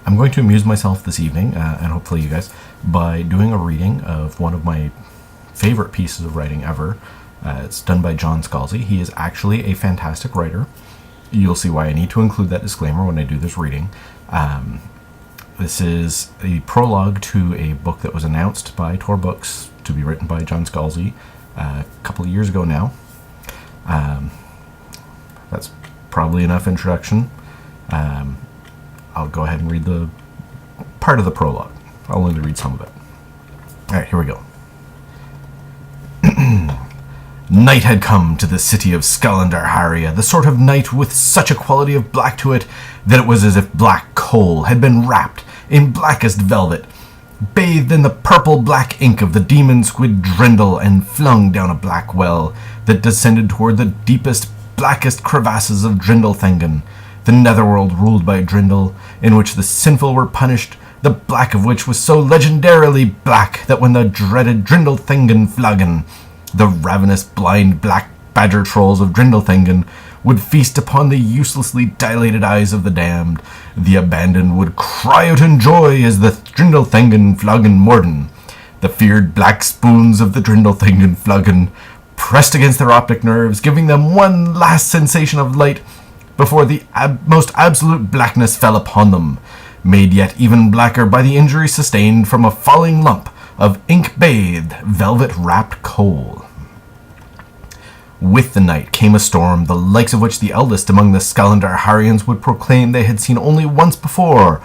I'm going to amuse myself this evening, and hopefully you guys, by doing a reading of one of my favorite pieces of writing ever. It's done by John Scalzi. He is actually a fantastic writer. You'll see why I need to include that disclaimer when I do this reading. This is a prologue to a book that was announced by Tor Books to be written by John Scalzi a couple of years ago now. That's probably enough introduction. I'll go ahead and read the part of the prologue. I'll only read some of it. Alright, here we go. Night had come to the city of Skalandarharia, the sort of night with such a quality of black to it that it was as if black coal had been wrapped in blackest velvet, bathed in the purple-black ink of the demon squid Drindle, and flung down a black well that descended toward the deepest, blackest crevasses of Drindlethengen, the netherworld ruled by Drindle, in which the sinful were punished, the black of which was so legendarily black that when the dreaded Drindlethengen Flaggen, the ravenous, blind, black badger trolls of Drindlethengen, would feast upon the uselessly dilated eyes of the damned, the abandoned would cry out in joy as the Drindlethengen Flaggen Morden, the feared black spoons of the Drindlethengen Flaggen, pressed against their optic nerves, giving them one last sensation of light before the most absolute blackness fell upon them, made yet even blacker by the injury sustained from a falling lump of ink-bathed, velvet-wrapped coal. With the night came a storm, the likes of which the eldest among the Skalandarharians would proclaim they had seen only once before,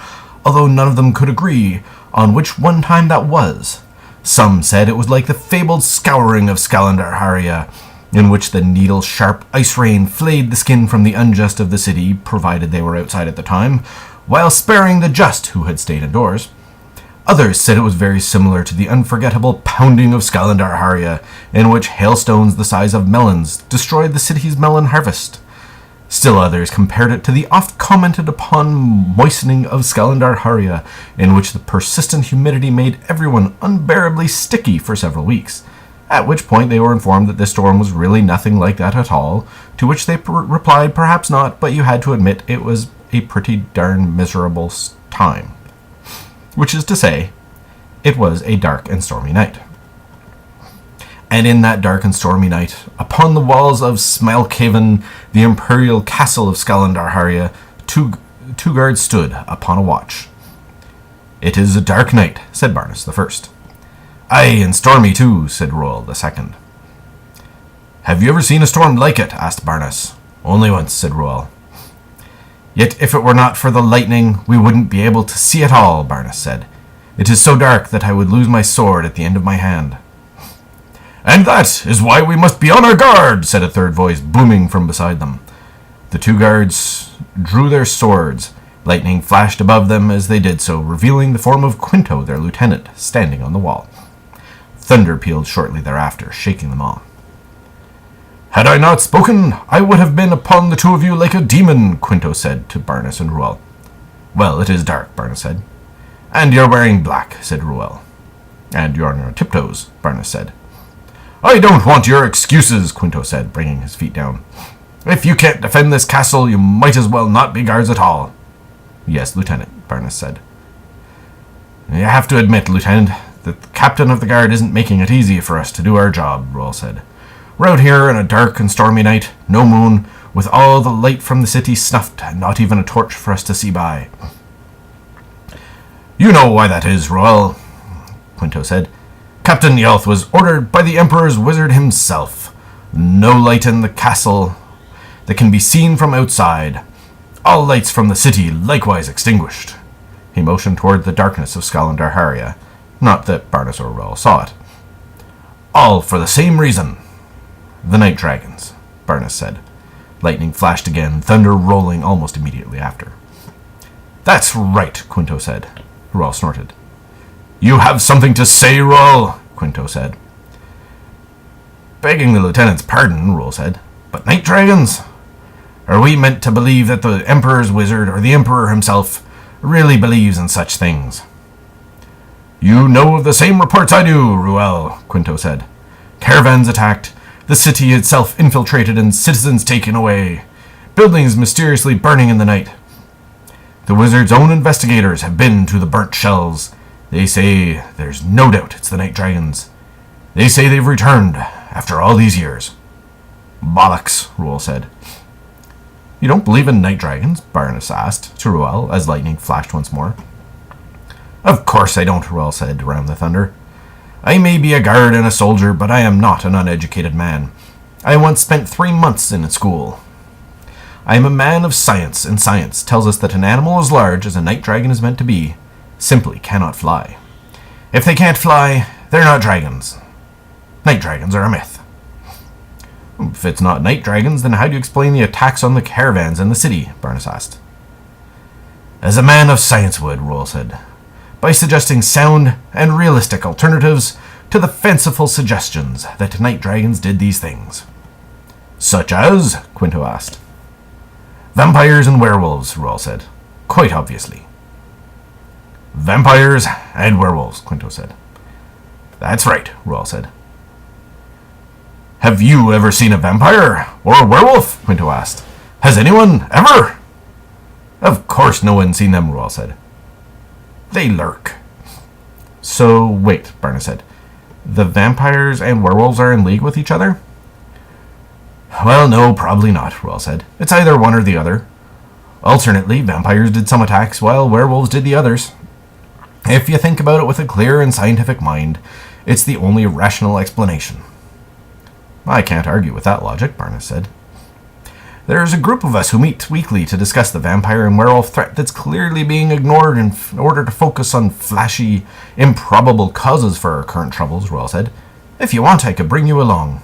although none of them could agree on which one time that was. Some said it was like the fabled scouring of Skalandarharia, in which the needle-sharp ice rain flayed the skin from the unjust of the city, provided they were outside at the time, while sparing the just who had stayed indoors. Others said it was very similar to the unforgettable pounding of Skalandarharia, in which hailstones the size of melons destroyed the city's melon harvest. Still others compared it to the oft-commented upon moistening of Skalandarharia, in which the persistent humidity made everyone unbearably sticky for several weeks, at which point they were informed that this storm was really nothing like that at all, to which they replied perhaps not, but you had to admit it was a pretty darn miserable time. Which is to say, it was a dark and stormy night. And in that dark and stormy night, upon the walls of Smailcaven, the imperial castle of Skalandarharia, two guards stood upon a watch. "It is a dark night," said Barnes the first. "Aye, and stormy too," said Roel the second. "Have you ever seen a storm like it?" asked Barnes. "Only once," said Roel. "Yet if it were not for the lightning, we wouldn't be able to see at all," Barnes said. "It is so dark that I would lose my sword at the end of my hand." "And that is why we must be on our guard," said a third voice, booming from beside them. The two guards drew their swords. Lightning flashed above them as they did so, revealing the form of Quinto, their lieutenant, standing on the wall. Thunder pealed shortly thereafter, shaking them all. "Had I not spoken, I would have been upon the two of you like a demon," Quinto said to Barnes and Roel. "Well, it is dark," Barnes said. "And you're wearing black," said Roel. "And you're on your tiptoes," Barnes said. "I don't want your excuses," Quinto said, bringing his feet down. "If you can't defend this castle, you might as well not be guards at all." "Yes, Lieutenant," Barnes said. "You have to admit, Lieutenant, that the captain of the guard isn't making it easy for us to do our job," Roel said. "We're out here on a dark and stormy night, no moon, with all the light from the city snuffed, and not even a torch for us to see by." "You know why that is, Roel," Quinto said. "Captain Yelth was ordered by the Emperor's wizard himself. No light in the castle that can be seen from outside. All lights from the city likewise extinguished." He motioned toward the darkness of Skalandarharia. Not that Barnes or Roel saw it. "All for the same reason. The night dragons," Barnes said. Lightning flashed again, thunder rolling almost immediately after. "That's right," Quinto said. Roel snorted. "You have something to say, Roel," Quinto said. "Begging the lieutenant's pardon," Roel said, "but night dragons? Are we meant to believe that the Emperor's wizard, or the Emperor himself, really believes in such things?" "You know of the same reports I do, Roel," Quinto said. "Caravans attacked, the city itself infiltrated and citizens taken away, buildings mysteriously burning in the night. The wizard's own investigators have been to the burnt shells. They say there's no doubt it's the night dragons. They say they've returned after all these years. Bollocks, Ruel said. You don't believe in night dragons? Baroness asked to Ruel as lightning flashed once more. Of course I don't, Ruel said around the thunder. I may be a guard and a soldier, but I am not an uneducated man. I once spent 3 months in a school. I am a man of science, and science tells us that an animal as large as a night dragon is meant to be simply cannot fly. If they can't fly, they're not dragons. Night dragons are a myth. If it's not night dragons, then how do you explain the attacks on the caravans in the city? Baroness asked. As a man of science would, Ruel said, by suggesting sound and realistic alternatives to the fanciful suggestions that night dragons did these things. Such as? Quinto asked. Vampires and werewolves, Ruel said. Quite obviously. Vampires and werewolves, Quinto said. That's right, Ruel said. Have you ever seen a vampire or a werewolf? Quinto asked. Has anyone ever? Of course no one's seen them, Ruel said. They lurk. So, wait, Baroness said. The vampires and werewolves are in league with each other? Well, no, probably not, Ruel said. It's either one or the other. Alternately, vampires did some attacks while werewolves did the others. If you think about it with a clear and scientific mind, it's the only rational explanation. I can't argue with that logic, Baroness said. There's a group of us who meet weekly to discuss the vampire and werewolf threat that's clearly being ignored in order to focus on flashy, improbable causes for our current troubles, Ruel said. If you want, I could bring you along.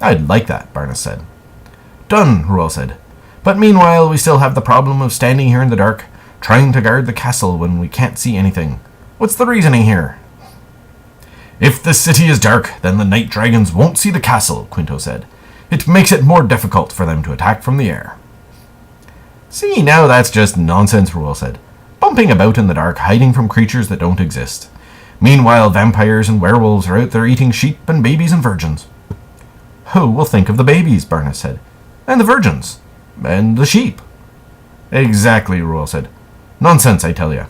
I'd like that, Baroness said. Done, Ruel said. But meanwhile, we still have the problem of standing here in the dark, trying to guard the castle when we can't see anything. What's the reasoning here? If the city is dark, then the night dragons won't see the castle, Quinto said. It makes it more difficult for them to attack from the air. See, now that's just nonsense, Ruel said. Bumping about in the dark, hiding from creatures that don't exist. Meanwhile, vampires and werewolves are out there eating sheep and babies and virgins. Who will think of the babies, Baroness said. And the virgins. And the sheep. Exactly, Ruel said. Nonsense, I tell you.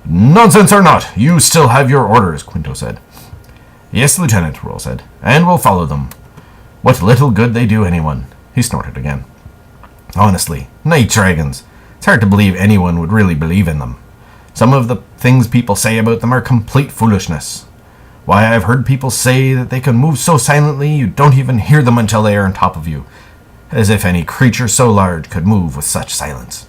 Nonsense or not, you still have your orders, Quinto said. Yes, Lieutenant, Ruel said, and we'll follow them. What little good they do anyone. He snorted again. Honestly, night dragons. It's hard to believe anyone would really believe in them. Some of the things people say about them are complete foolishness. Why, I've heard people say that they can move so silently you don't even hear them until they are on top of you. As if any creature so large could move with such silence.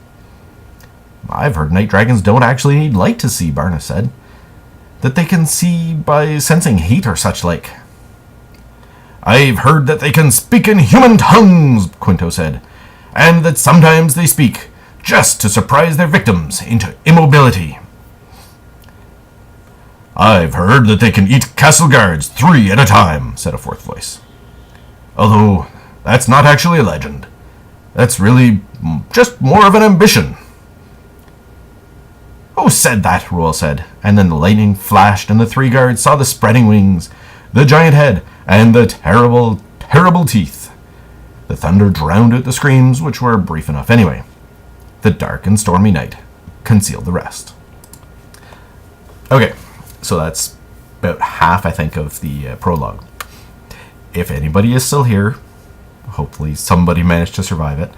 I've heard night dragons don't actually need light to see, Baroness said. That they can see by sensing heat or such like. I've heard that they can speak in human tongues, Quinto said, and that sometimes they speak just to surprise their victims into immobility. I've heard that they can eat castle guards 3 at a time, said a fourth voice. Although, that's not actually a legend. That's really just more of an ambition. Who said that? Ruel said, and then the lightning flashed and the 3 guards saw the spreading wings, the giant head, and the terrible, terrible teeth. The thunder drowned out the screams, which were brief enough anyway. The dark and stormy night concealed the rest. Okay, so that's about half, I think, of the prologue. If anybody is still here, hopefully somebody managed to survive it.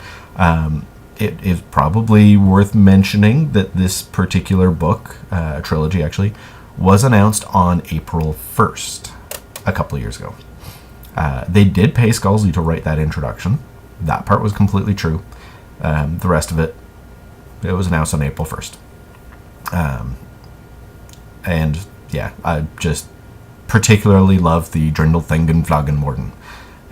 It is probably worth mentioning that this particular book, a trilogy actually, was announced on April 1st, a couple of years ago. They did pay Scalzi to write that introduction. That part was completely true. The rest of it was announced on April 1st. And yeah, I just particularly love the Drindelthingen Vlagenmorden.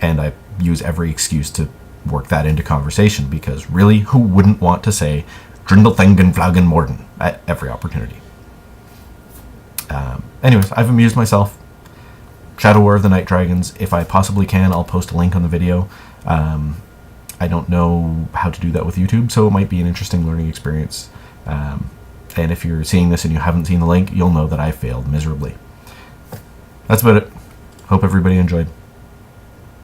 And I use every excuse to work that into conversation, because really, who wouldn't want to say Drindelthingen Vlagenmorden at every opportunity? Anyways, I've amused myself. Shadow War of the Night Dragons. If I possibly can, I'll post a link on the video. I don't know how to do that with YouTube, so it might be an interesting learning experience. And if you're seeing this and you haven't seen the link, you'll know that I failed miserably. That's about it. Hope everybody enjoyed.